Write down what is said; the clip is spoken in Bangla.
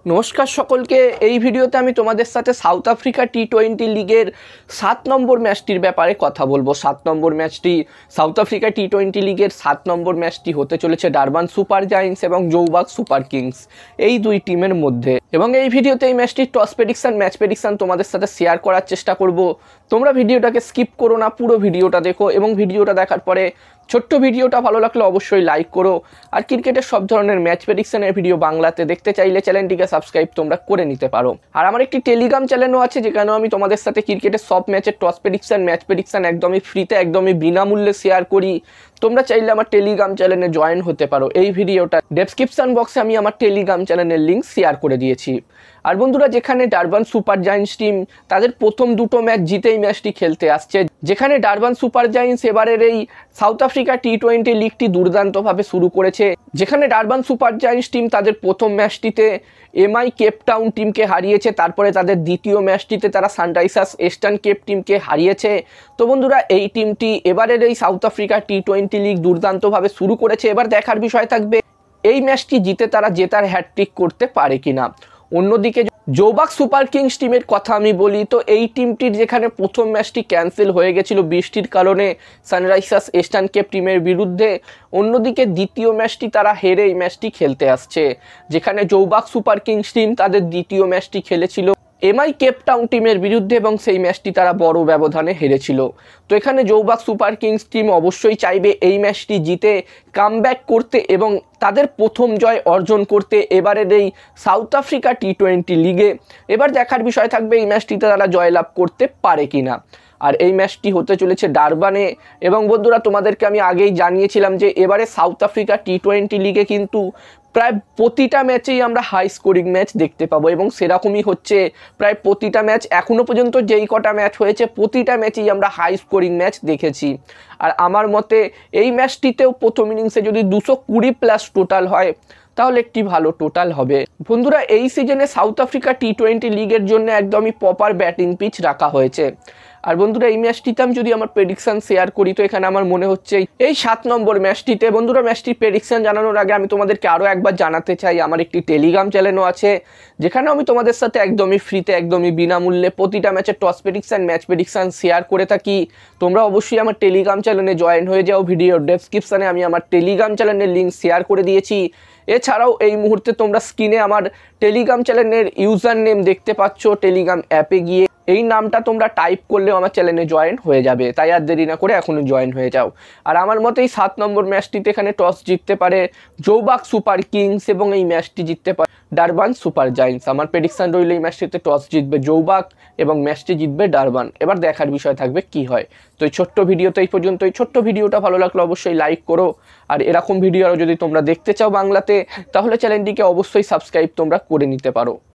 নমস্কার সকলকে। এই ভিডিওতে আমি তোমাদের সাথে সাউথ আফ্রিকা টি-20 লিগের 7 নম্বর ম্যাচটির ব্যাপারে কথা বলবো। 7 নম্বর ম্যাচটি সাউথ আফ্রিকা টি-20 লিগের 7 নম্বর ম্যাচটি হতে চলেছে ডারবান সুপার জায়ান্টস এবং জৌবাগ সুপার কিংস এই দুই টিমের মধ্যে। এবং এই ভিডিওতে এই ম্যাচটির টস প্রেডিকশন, ম্যাচ প্রেডিকশন তোমাদের সাথে শেয়ার করার চেষ্টা করব। তোমরা ভিডিওটাকে স্কিপ করো না, পুরো ভিডিওটা দেখো এবং ভিডিওটা দেখার পরে ছোট্ট ভিডিওটা ভালো লাগলে অবশ্যই লাইক করো। আর ক্রিকেটের সব ধরনের ম্যাচ প্রেডিকশনের ভিডিও বাংলাতে দেখতে চাইলে চ্যানেলটিকে সাবস্ক্রাইব তোমরা করে নিতে পারো। আর আমার একটি টেলিগ্রাম চ্যানেলও আছে, যেখানেও আমি তোমাদের সাথে ক্রিকেটের সব ম্যাচের টস প্রেডিকশন, ম্যাচ প্রেডিকশন একদমই ফ্রিতে, একদমই বিনামূল্যে শেয়ার করি। তোমরা চাইলে আমার টেলিগ্রাম চ্যানেলে জয়েন হতে পারো। এই ভিডিওটা ডেসক্রিপশন বক্সে আমি আমার টেলিগ্রাম চ্যানেলের লিঙ্ক শেয়ার করে দিয়েছি। আর বন্ধুরা, যেখানে ডারবান সুপার জায়ান্টস টিম তাদের প্রথম দুটো ম্যাচ জিতেই ম্যাচটি খেলতে আসছে, যেখানে ডারবান সুপার জায়ান্টস এবারের এই সাউথ আফ্রিকা টি-20 লিগটি দুর্দান্তভাবে শুরু করেছে, যেখানে ডারবান সুপার জায়ান্টস টিম তাদের প্রথম ম্যাচটিতে এমআই কেপ টাউন টিমকে হারিয়েছে, তারপরে তাদের দ্বিতীয় ম্যাচটিতে তারা সানরাইজার্স ইস্টার্ন কেপ টিমকে হারিয়েছে। তো বন্ধুরা, এই টিমটি এবারের এই সাউথ আফ্রিকা টি-20 লিগ দুর্দান্তভাবে শুরু করেছে। এবার দেখার বিষয় থাকবে এই ম্যাচটি জিতে তারা জেতার হ্যাটট্রিক করতে পারে কিনা। অন্যদিকে জৌবাগ সুপার কিংস টিমের কথা আমি বলি, তো এই টিমটির যেখানে প্রথম ম্যাচটি ক্যান্সেল হয়ে গেছিল বৃষ্টির কারণে সানরাইজার্স ইস্টার্ন কেপ টিমের বিরুদ্ধে, অন্যদিকে দ্বিতীয় ম্যাচটি তারা হেরে এই ম্যাচটি খেলতে আসছে, যেখানে জৌবাগ সুপার কিংস টিম তাদের দ্বিতীয় ম্যাচটি খেলেছিল এমআই কেপ টাউন টিমের বিরুদ্ধে এবং সেই ম্যাচটি তারা বড় ব্যবধানে হেরেছিল। তো এখানে জৌবাগ সুপার কিংস টিম অবশ্যই চাইবে এই ম্যাচটি জিতে কামব্যাক করতে এবং তাদের প্রথম জয় অর্জন করতে এবারের এই সাউথ আফ্রিকা টি-20 লিগে। এবার দেখার বিষয় থাকবে এই ম্যাচটিতে তারা জয়লাভ করতে পারে কিনা। আর এই ম্যাচটি হতে চলেছে ডারবানে। এবং বন্ধুরা, তোমাদেরকে আমি আগেই জানিয়েছিলাম যে এবারে সাউথ আফ্রিকা টি-20 লিগে কিন্তু প্রায় প্রতিটা ম্যাচেই আমরা হাই স্কোরিং ম্যাচ দেখতে পাবো এবং সেরকমই হচ্ছে। প্রায় প্রতিটা ম্যাচ এখনও পর্যন্ত যেই কটা ম্যাচ হয়েছে প্রতিটা ম্যাচেই আমরা হাই স্কোরিং ম্যাচ দেখেছি। আর আমার মতে এই ম্যাচটিতেও প্রথম ইনিংসে যদি 220+ টোটাল হয় তাহলে একটি ভালো টোটাল হবে। বন্ধুরা, এই সিজনে সাউথ আফ্রিকা টি-20 লিগের জন্য একদমই প্রপার ব্যাটিং পিচ রাখা হয়েছে। আর বন্ধুরা, এই ম্যাচটিতে আমি যদি আমার প্রেডিকশন শেয়ার করি, তো এখানে আমার মনে হচ্ছে এই 7 নম্বর ম্যাচটিতে, বন্ধুরা ম্যাচটির প্রেডিকশন জানানোর আগে আমি তোমাদেরকে আরও একবার জানাতে চাই আমার একটি টেলিগ্রাম চ্যানেলও আছে, যেখানে আমি তোমাদের সাথে একদমই ফ্রিতে, একদমই বিনামূল্যে প্রতিটা ম্যাচের toss prediction, match prediction share করে থাকি। তোমরা অবশ্যই আমার টেলিগ্রাম চ্যানেলে জয়েন হয়ে যাও। ভিডিওর ডেসক্রিপশনে আমি আমার টেলিগ্রাম চ্যানেলের লিঙ্ক শেয়ার করে দিয়েছি। এছাড়াও এই মুহূর্তে তোমরা স্ক্রিনে আমার টেলিগ্রাম চ্যানেলের ইউজার নেম দেখতে পাচ্ছ। টেলিগ্রাম অ্যাপে গিয়ে এই নামটা তোমরা টাইপ করলেও আমার চ্যানেলে জয়েন হয়ে যাবে, তাই আর দেরি না করে এখনই জয়েন হয়ে যাও। আর আমার মতে এই 7 নম্বর ম্যাচটিতে এখানে টস জিততে পারে জৌবাগ সুপার কিংস এবং এই ম্যাচটি জিততে পারে ডারবান সুপার জায়ান্টস। আমার প্রেডিকশন রইল এই ম্যাচটিতে টস জিতবে জৌবাগ এবং ম্যাচটি জিতবে ডারবান। এবার দেখার বিষয় থাকবে কি হয়। তো এই ছোট্ট ভিডিওতে এই পর্যন্ত। এই ছোট্ট ভিডিওটা ভালো লাগলে অবশ্যই লাইক করো। আর এরকম ভিডিও আরও যদি তোমরা দেখতে চাও বাংলাতে, তাহলে চ্যানেলটিকে অবশ্যই সাবস্ক্রাইব তোমরা করে নিতে পারো।